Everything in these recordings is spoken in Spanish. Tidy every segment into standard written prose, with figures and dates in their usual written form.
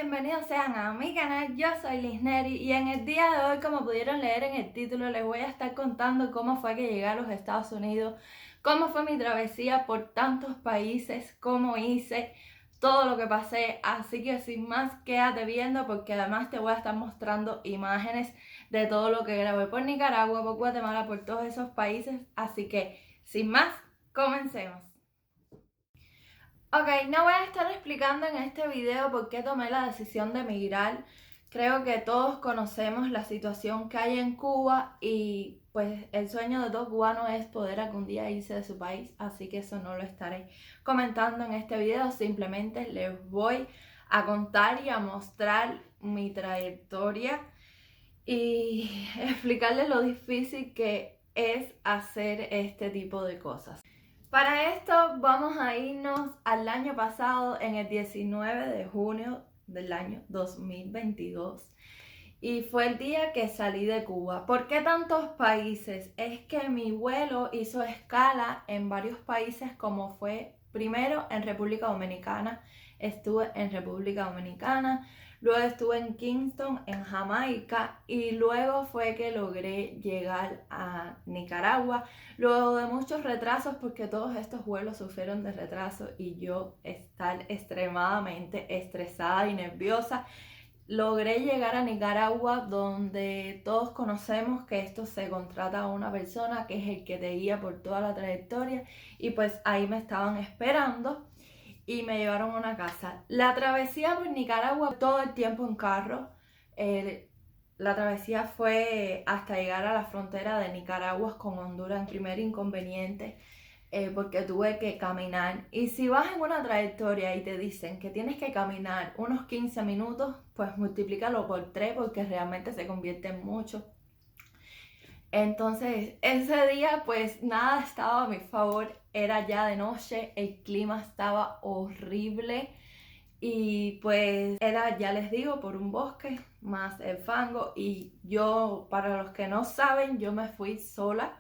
bienvenidos sean a mi canal, yo soy Liz Neri y en el día de hoy, como pudieron leer en el título, les voy a estar contando cómo fue que llegué a los Estados Unidos, cómo fue mi travesía por tantos países, cómo hice, todo lo que pasé, así que sin más quédate viendo porque además te voy a estar mostrando imágenes de todo lo que grabé por Nicaragua, por Guatemala, por todos esos países, así que sin más, comencemos. Ok, no voy a estar explicando en este video por qué tomé la decisión de emigrar. Creo que todos conocemos la situación que hay en Cuba y pues el sueño de todo cubano es poder algún día irse de su país, así que eso no lo estaré comentando en este video, simplemente les voy a contar y a mostrar mi trayectoria y explicarles lo difícil que es hacer este tipo de cosas. Para esto vamos a irnos al año pasado, en el 19 de junio del año 2022. Y fue el día que salí de Cuba. ¿Por qué tantos países? Es que mi vuelo hizo escala en varios países, como fue primero en República Dominicana. Estuve en República Dominicana, luego estuve en Kingston, en Jamaica, y luego fue que logré llegar a Nicaragua, luego de muchos retrasos, porque todos estos vuelos sufrieron de retraso y yo estar extremadamente estresada y nerviosa. Logré llegar a Nicaragua, donde todos conocemos que esto se contrata a una persona que es el que te guía por toda la trayectoria, y pues ahí me estaban esperando y me llevaron a una casa. La travesía por Nicaragua todo el tiempo en carro. La travesía fue hasta llegar a la frontera de Nicaragua con Honduras. El primer inconveniente, porque tuve que caminar. Y si vas en una trayectoria y te dicen que tienes que caminar unos 15 minutos, pues multiplícalo por 3 porque realmente se convierte en mucho. Entonces ese día pues nada estaba a mi favor, era ya de noche, el clima estaba horrible y pues era, ya les digo, por un bosque más el fango. Y yo, para los que no saben, yo me fui sola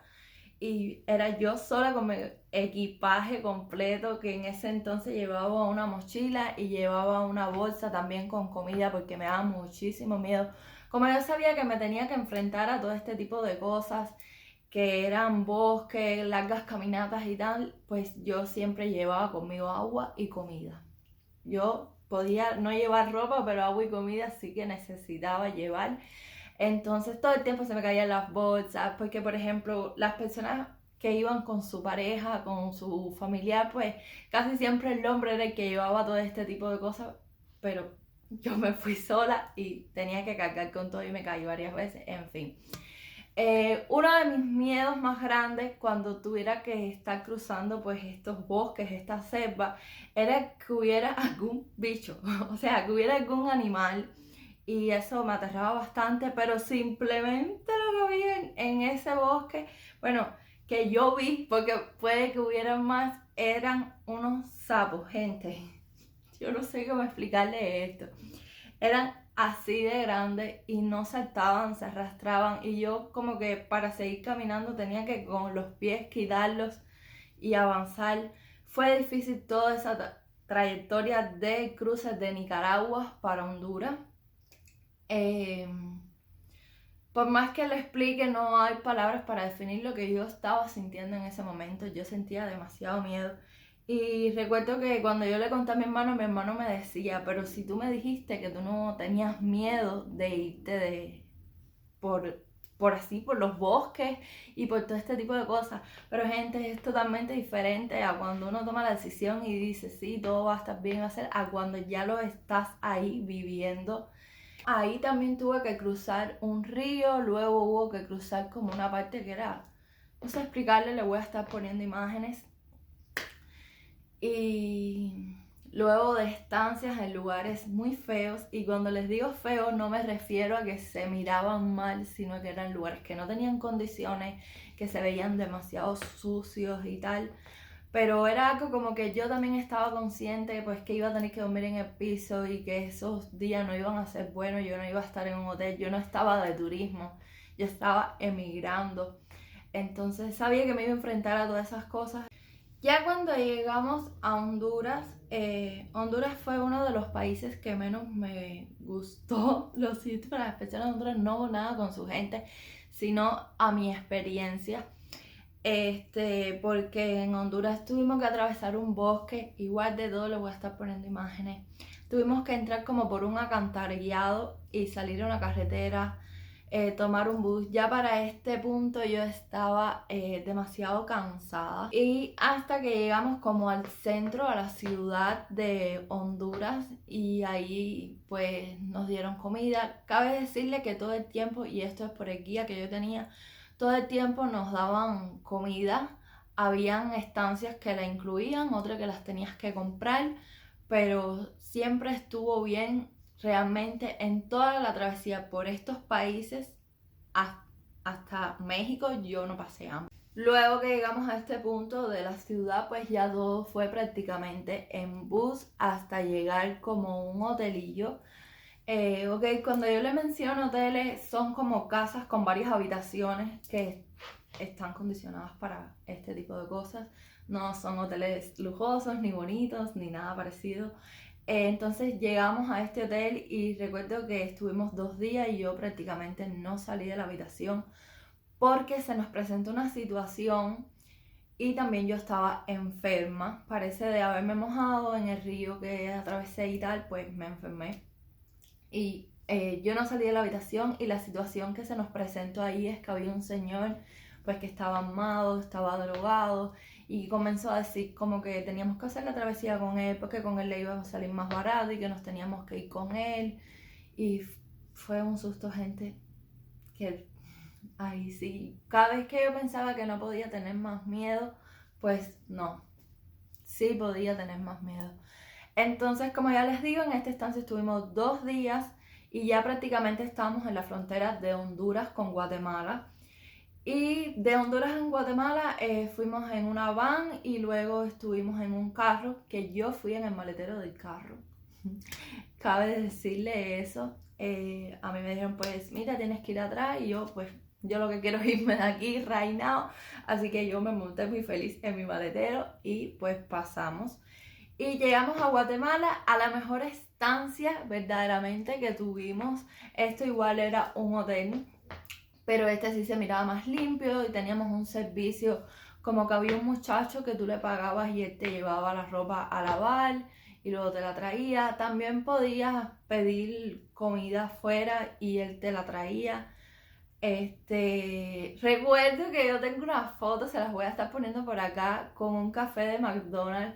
y era yo sola con mi equipaje completo, que en ese entonces llevaba una mochila y llevaba una bolsa también con comida porque me daba muchísimo miedo. Como yo sabía que me tenía que enfrentar a todo este tipo de cosas, que eran bosques, largas caminatas y tal, pues yo siempre llevaba conmigo agua y comida. Yo podía no llevar ropa, pero agua y comida sí que necesitaba llevar. Entonces todo el tiempo se me caían las bolsas, porque por ejemplo las personas que iban con su pareja, con su familiar, pues casi siempre el hombre era el que llevaba todo este tipo de cosas, pero yo me fui sola y tenía que cargar con todo y me caí varias veces, en fin. Uno de mis miedos más grandes cuando tuviera que estar cruzando pues estos bosques, esta selva, era que hubiera algún bicho, o sea, que hubiera algún animal, y eso me aterraba bastante, pero simplemente lo que vi en ese bosque, bueno, que yo vi, porque puede que hubieran más, eran unos sapos, gente. Yo no sé cómo explicarle esto. Eran así de grandes y no saltaban, se arrastraban, y yo como que para seguir caminando tenía que con los pies quitarlos y avanzar. Fue difícil toda esa trayectoria de cruces de Nicaragua para Honduras. Eh, por más que lo explique, no hay palabras para definir lo que yo estaba sintiendo en ese momento. Yo sentía demasiado miedo. Y recuerdo que cuando yo le conté a mi hermano me decía, pero si tú me dijiste que tú no tenías miedo de irte por así, por los bosques y por todo este tipo de cosas. Pero gente, es totalmente diferente a cuando uno toma la decisión y dice, sí, todo va a estar bien, a cuando ya lo estás ahí viviendo. Ahí también tuve que cruzar un río, luego hubo que cruzar como una parte que era, no sé explicarle, le voy a estar poniendo imágenes. Y luego de estancias en lugares muy feos, y cuando les digo feo no me refiero a que se miraban mal, sino que eran lugares que no tenían condiciones, que se veían demasiado sucios y tal. Pero era algo como que yo también estaba consciente pues que iba a tener que dormir en el piso y que esos días no iban a ser buenos, yo no iba a estar en un hotel, yo no estaba de turismo, yo estaba emigrando. Entonces sabía que me iba a enfrentar a todas esas cosas Ya cuando llegamos a Honduras, Honduras fue uno de los países que menos me gustó. Los sitios para especial en Honduras, no nada con su gente, sino a mi experiencia. Porque en Honduras tuvimos que atravesar un bosque, igual de todo, le voy a estar poniendo imágenes. Tuvimos que entrar como por un acantarillado y salir a una carretera, tomar un bus. Ya para este punto yo estaba demasiado cansada. Y hasta que llegamos como al centro, a la ciudad de Honduras, y ahí pues nos dieron comida. Cabe decirle que todo el tiempo, y esto es por el guía que yo tenía, todo el tiempo nos daban comida. Habían estancias que la incluían, otras que las tenías que comprar, pero siempre estuvo bien. Realmente en toda la travesía por estos países hasta México yo no pasé hambre. Luego que llegamos a este punto de la ciudad, pues ya todo fue prácticamente en bus hasta llegar como un hotelillo. Ok, cuando yo le menciono hoteles, son como casas con varias habitaciones que están condicionadas para este tipo de cosas. No son hoteles lujosos, ni bonitos, ni nada parecido. Entonces llegamos a este hotel y recuerdo que estuvimos 2 días y yo prácticamente no salí de la habitación porque se nos presentó una situación y también yo estaba enferma. Parece de haberme mojado en el río que atravesé y tal, pues me enfermé. Y yo no salí de la habitación y la situación que se nos presentó ahí es que había un señor pues que estaba amado, estaba drogado y comenzó a decir como que teníamos que hacer la travesía con él porque con él le iba a salir más barato y que nos teníamos que ir con él. Y fue un susto, gente, que ay sí, cada vez que yo pensaba que no podía tener más miedo, pues no, sí podía tener más miedo. Entonces, como ya les digo, en esta estancia estuvimos 2 días y ya prácticamente estábamos en la frontera de Honduras con Guatemala. Y de Honduras en Guatemala fuimos en una van y luego estuvimos en un carro, que yo fui en el maletero del carro. Cabe decirle eso. A mí me dijeron, pues mira, tienes que ir atrás y yo pues yo lo que quiero es irme de aquí right now. Así que yo me monté muy feliz en mi maletero y pues pasamos. Y llegamos a Guatemala, a la mejor estancia verdaderamente que tuvimos. Esto igual era un hotel, pero este sí se miraba más limpio y teníamos un servicio como que había un muchacho que tú le pagabas y él te llevaba la ropa a lavar y luego te la traía. También podías pedir comida afuera y él te la traía. Recuerdo que yo tengo una foto, se las voy a estar poniendo por acá, con un café de McDonald's.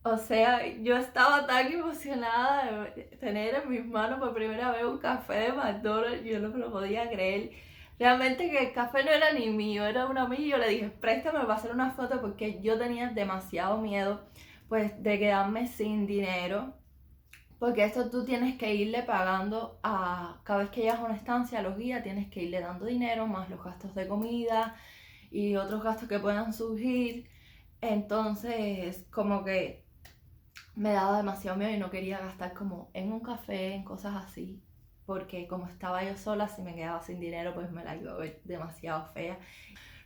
O sea, yo estaba tan emocionada de tener en mis manos por primera vez un café de McDonald's, yo no me lo podía creer. Realmente que el café no era ni mío, era un amigo y yo le dije, préstame para hacer una foto porque yo tenía demasiado miedo pues de quedarme sin dinero. Porque esto tú tienes que irle pagando a cada vez que llegas a una estancia a los guías, tienes que irle dando dinero más los gastos de comida y otros gastos que puedan surgir. Entonces, como que me daba demasiado miedo y no quería gastar como en un café, en cosas así, porque como estaba yo sola, si me quedaba sin dinero, pues me la iba a ver demasiado fea.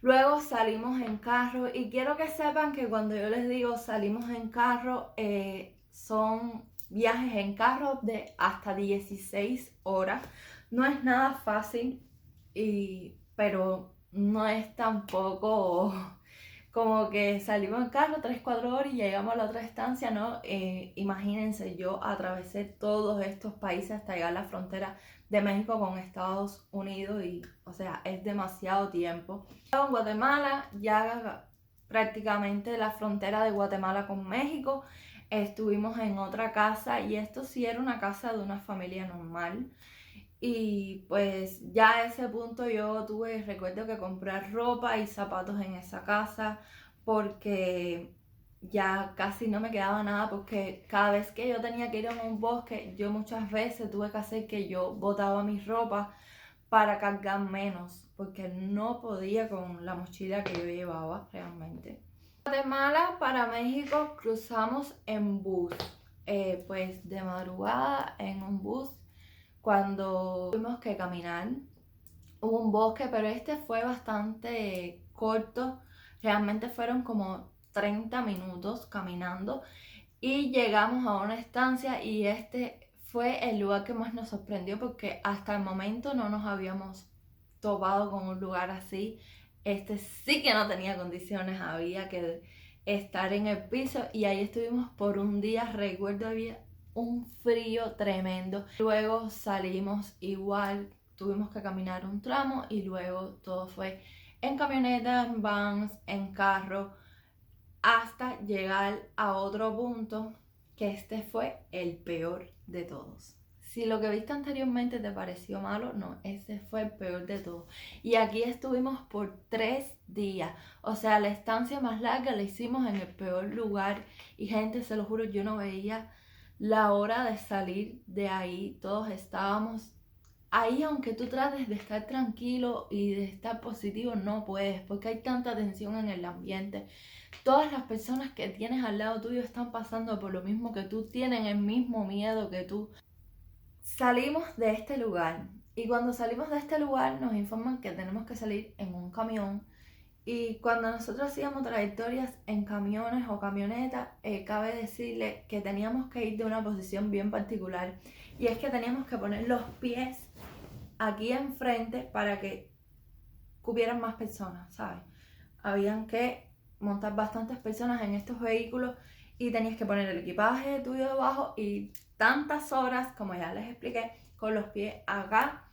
Luego salimos en carro y quiero que sepan que cuando yo les digo salimos en carro, son viajes en carro de hasta 16 horas. No es nada fácil, pero no es tampoco como que salimos en carro 3, 4 horas y llegamos a la otra estancia, ¿no? Imagínense, yo atravesé todos estos países hasta llegar a la frontera de México con Estados Unidos y, o sea, es demasiado tiempo. En Guatemala, ya prácticamente la frontera de Guatemala con México, estuvimos en otra casa y esto sí era una casa de una familia normal. Y pues ya a ese punto yo tuve, recuerdo que comprar ropa y zapatos en esa casa porque ya casi no me quedaba nada porque cada vez que yo tenía que ir a un bosque, yo muchas veces tuve que hacer que yo botaba mi ropa para cargar menos porque no podía con la mochila que yo llevaba realmente. De Guatemala para México cruzamos en bus, pues de madrugada en un bus cuando tuvimos que caminar. Hubo un bosque, pero este fue bastante corto. Realmente fueron como 30 minutos caminando y llegamos a una estancia y este fue el lugar que más nos sorprendió porque hasta el momento no nos habíamos topado con un lugar así. Este sí que no tenía condiciones, había que estar en el piso y ahí estuvimos por un día. Recuerdo había un frío tremendo. Luego salimos igual, tuvimos que caminar un tramo y luego todo fue en camioneta, en vans, en carro, hasta llegar a otro punto, que este fue el peor de todos. Si lo que viste anteriormente te pareció malo, no, este fue el peor de todos. Y aquí estuvimos por 3 días. O sea, la estancia más larga la hicimos en el peor lugar. Y gente, se lo juro, yo no veía la hora de salir de ahí. Todos estábamos ahí, aunque tú trates de estar tranquilo y de estar positivo, no puedes, porque hay tanta tensión en el ambiente. Todas las personas que tienes al lado tuyo están pasando por lo mismo que tú, tienen el mismo miedo que tú. Salimos de este lugar y cuando salimos de este lugar nos informan que tenemos que salir en un camión. Y cuando nosotros hacíamos trayectorias en camiones o camionetas, cabe decirle que teníamos que ir de una posición bien particular. Y es que teníamos que poner los pies aquí enfrente para que cubieran más personas, ¿sabes? Habían que montar bastantes personas en estos vehículos y tenías que poner el equipaje tuyo debajo y tantas horas, como ya les expliqué, con los pies acá,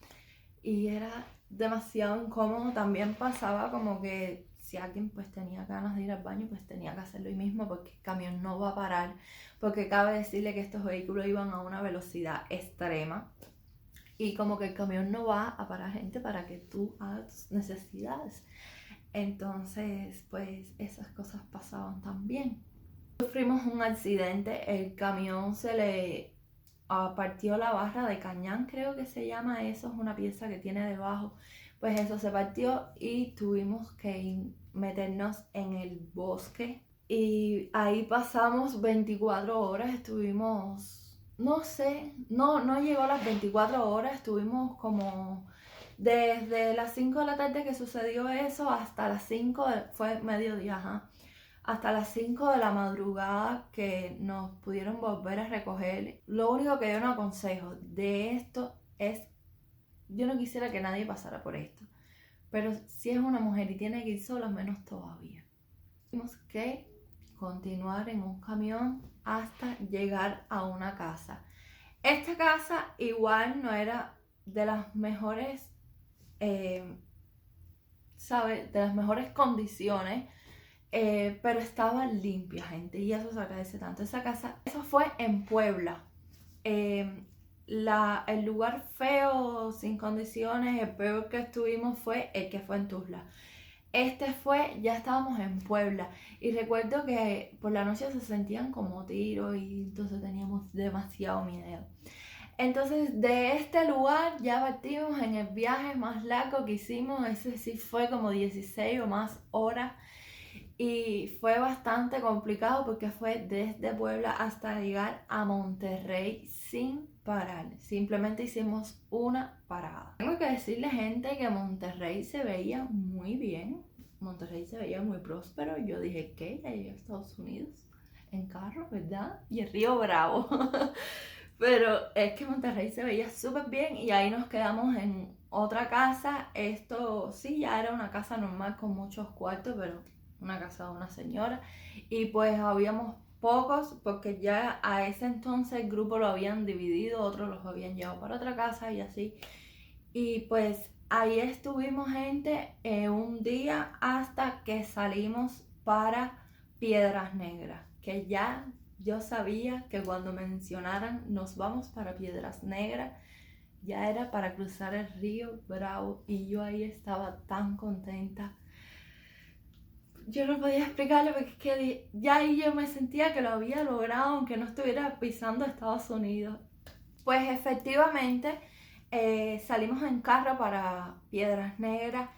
y era demasiado incómodo. También pasaba como que si alguien pues tenía ganas de ir al baño, pues tenía que hacerlo ahí mismo porque el camión no va a parar, porque cabe decirle que estos vehículos iban a una velocidad extrema y como que el camión no va a parar gente para que tú hagas tus necesidades. Entonces, pues esas cosas pasaban también. Sufrimos un accidente, el camión se le partió la barra de cañán, creo que se llama eso, es una pieza que tiene debajo. Pues eso se partió y tuvimos que meternos en el bosque. Y ahí pasamos 24 horas, estuvimos, no sé, no llegó a las 24 horas, estuvimos como desde las 5 de la tarde que sucedió eso hasta las 5, fue mediodía, ajá, hasta las 5 de la madrugada que nos pudieron volver a recoger. Lo único que yo no aconsejo de esto es, yo no quisiera que nadie pasara por esto, pero si es una mujer y tiene que ir sola, menos todavía. Tuvimos que continuar en un camión hasta llegar a una casa. Esta casa igual no era de las mejores, ¿sabes? De las mejores condiciones, pero estaba limpia, gente, y eso se agradece tanto. Esa casa, eso fue en Puebla. El lugar feo, sin condiciones, el peor que estuvimos fue el que fue en Tuzla. Este fue, ya estábamos en Puebla y recuerdo que por la noche se sentían como tiros y entonces teníamos demasiado miedo. Entonces de este lugar ya partimos en el viaje más largo que hicimos, ese sí fue como 16 o más horas y fue bastante complicado porque fue desde Puebla hasta llegar a Monterrey sin parar. Simplemente hicimos una parada. Tengo que decirle, gente, que Monterrey se veía muy bien. Monterrey se veía muy próspero. Yo dije, ¿qué? Ya llegué a Estados Unidos en carro, ¿verdad? Y el Río Bravo. Pero es que Monterrey se veía súper bien y ahí nos quedamos en otra casa. Esto sí, ya era una casa normal con muchos cuartos, pero una casa de una señora. Y pues habíamos pocos porque ya a ese entonces el grupo lo habían dividido, otros los habían llevado para otra casa y así. Y pues ahí estuvimos, gente, un día hasta que salimos para Piedras Negras, que ya yo sabía que cuando mencionaran nos vamos para Piedras Negras, ya era para cruzar el río Bravo y yo ahí estaba tan contenta. Yo no podía explicarle porque es que ya ahí yo me sentía que lo había logrado aunque no estuviera pisando Estados Unidos. Pues efectivamente salimos en carro para Piedras Negras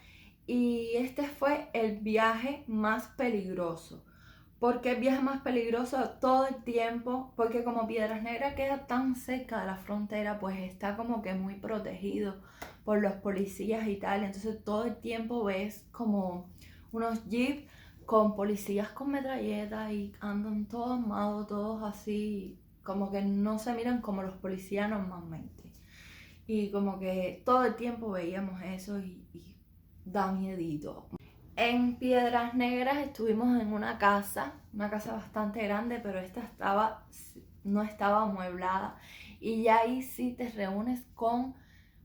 y este fue el viaje más peligroso. ¿Por qué el viaje más peligroso? Todo el tiempo, porque como Piedras Negras queda tan cerca de la frontera, pues está como que muy protegido por los policías y tal. Entonces todo el tiempo ves como unos jeeps con policías con metralletas y andan todos armados, todos así, como que no se miran como los policías normalmente. Y como que todo el tiempo veíamos eso y da miedito. En Piedras Negras estuvimos en una casa bastante grande, pero no estaba amueblada. Y ya ahí sí te reúnes con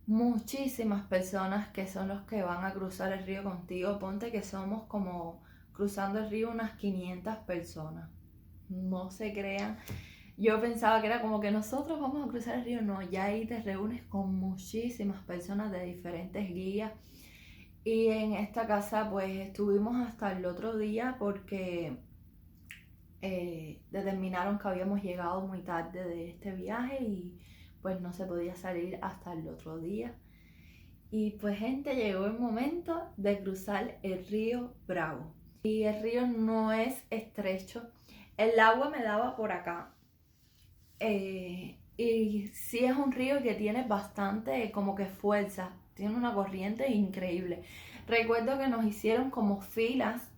muchísimas personas que son los que van a cruzar el río contigo. Ponte que somos como cruzando el río unas 500 personas. No se crean. Yo pensaba que era como que nosotros vamos a cruzar el río. No, ya ahí te reúnes con muchísimas personas de diferentes guías. Y en esta casa pues estuvimos hasta el otro día porque determinaron que habíamos llegado muy tarde de este viaje y pues no se podía salir hasta el otro día. Y pues gente, llegó el momento de cruzar el río Bravo. Y el río no es estrecho, el agua me daba por acá. Y sí es un río que tiene bastante como que fuerza, tiene una corriente increíble. Recuerdo que nos hicieron como filas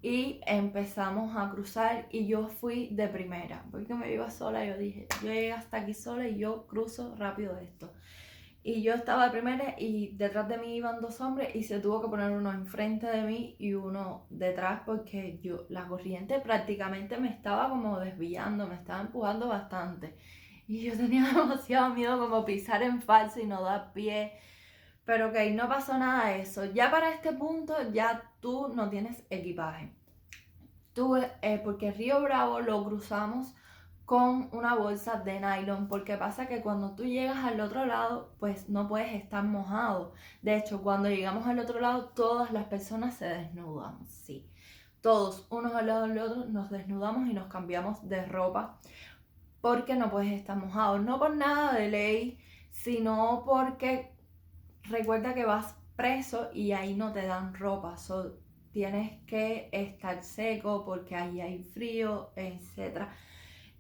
y empezamos a cruzar y yo fui de primera, porque me iba sola. Yo dije, yo llegué hasta aquí sola y yo cruzo rápido esto. Y yo estaba de primera y detrás de mí iban dos hombres y se tuvo que poner uno enfrente de mí y uno detrás porque la corriente prácticamente me estaba como desviando, me estaba empujando bastante. Y yo tenía demasiado miedo como pisar en falso y no dar pie. Pero ok, no pasó nada de eso. Ya para este punto ya tú no tienes equipaje. Porque Río Bravo lo cruzamos con una bolsa de nylon, porque pasa que cuando tú llegas al otro lado pues no puedes estar mojado. De hecho, cuando llegamos al otro lado todas las personas se desnudan, sí, todos unos al lado del otro nos desnudamos y nos cambiamos de ropa porque no puedes estar mojado, no por nada de ley, sino porque recuerda que vas preso y ahí no te dan ropa. Tienes que estar seco porque ahí hay frío, etc.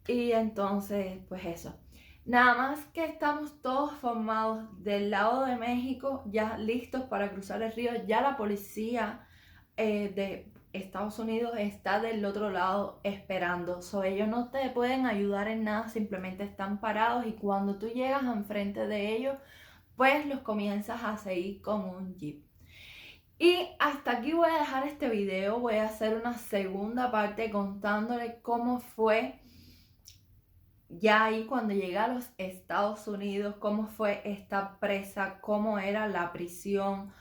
Y entonces, pues eso. Nada más que estamos todos formados del lado de México, ya listos para cruzar el río. Ya la policía de Estados Unidos está del otro lado esperando. Ellos no te pueden ayudar en nada, simplemente están parados y cuando tú llegas enfrente de ellos, pues los comienzas a seguir como un jeep. Y hasta aquí voy a dejar este video. Voy a hacer una segunda parte contándole cómo fue ya ahí cuando llegué a los Estados Unidos, cómo fue esta presa, cómo era la prisión,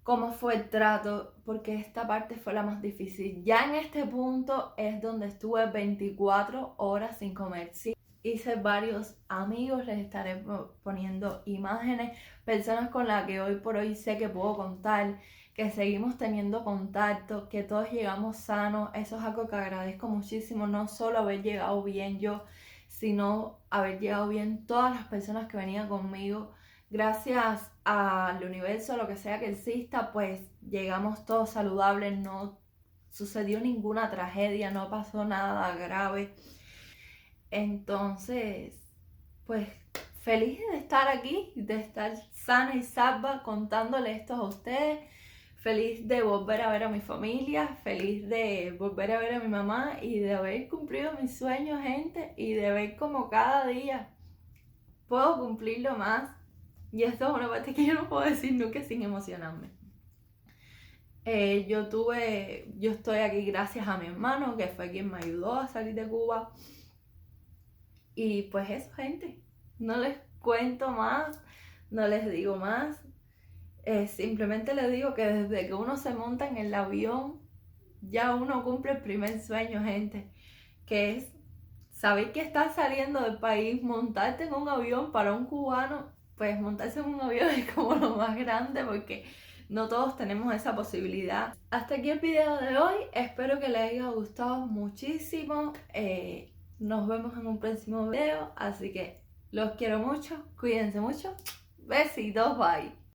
cómo fue el trato, porque esta parte fue la más difícil. Ya en este punto es donde estuve 24 horas sin comer. Sí, hice varios amigos, les estaré poniendo imágenes, personas con las que hoy por hoy sé que puedo contar, que seguimos teniendo contacto, que todos llegamos sanos. Eso es algo que agradezco muchísimo, no solo haber llegado bien yo, sino haber llegado bien todas las personas que venían conmigo. Gracias al universo, lo que sea que exista, pues llegamos todos saludables, no sucedió ninguna tragedia, no pasó nada grave. Entonces, pues feliz de estar aquí, de estar sana y salva contándole esto a ustedes. Feliz de volver a ver a mi familia, feliz de volver a ver a mi mamá y de haber cumplido mis sueños, gente, y de ver como cada día puedo cumplirlo más. Y esto es una parte que yo no puedo decir nunca sin emocionarme. Yo estoy aquí gracias a mi hermano, que fue quien me ayudó a salir de Cuba. Y pues eso, gente, no les cuento más, no les digo más. Simplemente les digo que desde que uno se monta en el avión, ya uno cumple el primer sueño, gente, que es saber que estás saliendo del país, montarte en un avión. Para un cubano, pues montarse en un avión es como lo más grande porque no todos tenemos esa posibilidad. Hasta aquí el video de hoy, espero que les haya gustado muchísimo. Nos vemos en un próximo video, así que los quiero mucho, cuídense mucho, besitos, bye.